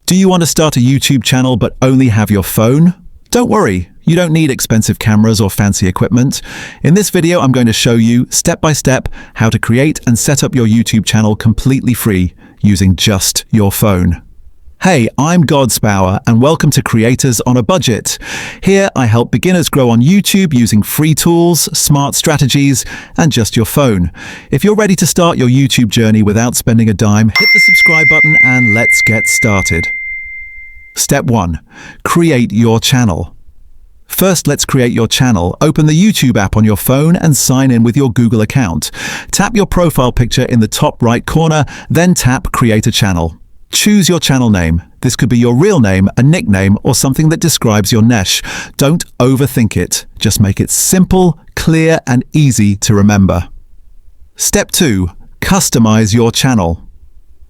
Do you want to start a YouTube channel but only have your phone? Don't worry, you don't need expensive cameras or fancy equipment. In this video, I'm going to show you, step by step, how to create and set up your YouTube channel completely free, using just your phone. Hey, I'm Godspower, and welcome to Creators on a Budget. Here, I help beginners grow on YouTube using free tools, smart strategies, and just your phone. If you're ready to start your YouTube journey without spending a dime, hit the subscribe button and let's get started. Step 1. Create your channel. First, let's create your channel. Open the YouTube app on your phone and sign in with your Google account. Tap your profile picture in the top right corner, then tap Create a Channel. Choose your channel name. This could be your real name, a nickname, or something that describes your niche. Don't overthink it. Just make it simple, clear, and easy to remember. Step 2. Customize your channel.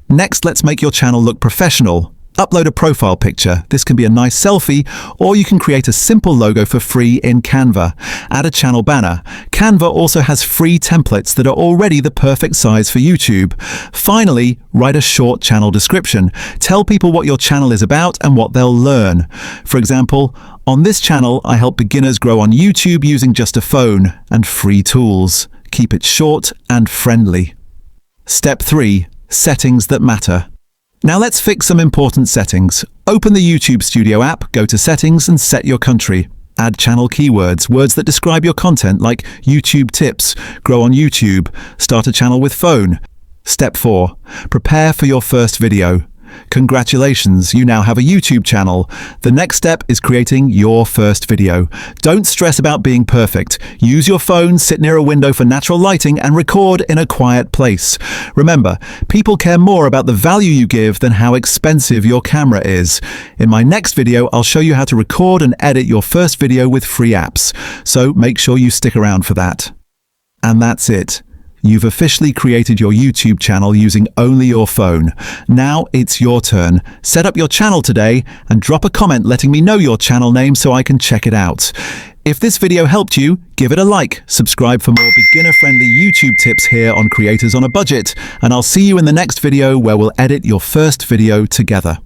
Next, let's make your channel look professional. Upload a profile picture. This can be a nice selfie, or you can create a simple logo for free in Canva. Add a channel banner. Canva also has free templates that are already the perfect size for YouTube. Finally, write a short channel description. Tell people what your channel is about and what they'll learn. For example, on this channel, I help beginners grow on YouTube using just a phone and free tools. Keep it short and friendly. Step 3. Settings that matter. Now let's fix some important settings. Open the YouTube Studio app, go to Settings and set your country. Add channel keywords, words that describe your content like YouTube tips, grow on YouTube, start a channel with phone. Step 4. Prepare for your first video. Congratulations, you now have a YouTube channel. The next step is creating your first video. Don't stress about being perfect. Use your phone, sit near a window for natural lighting, and record in a quiet place. Remember, people care more about the value you give than how expensive your camera is. In my next video, I'll show you how to record and edit your first video with free apps. So make sure you stick around for that. And that's it. You've officially created your YouTube channel using only your phone. Now it's your turn. Set up your channel today and drop a comment letting me know your channel name so I can check it out. If this video helped you, give it a like, subscribe for more beginner-friendly YouTube tips here on Creators on a Budget, and I'll see you in the next video where we'll edit your first video together.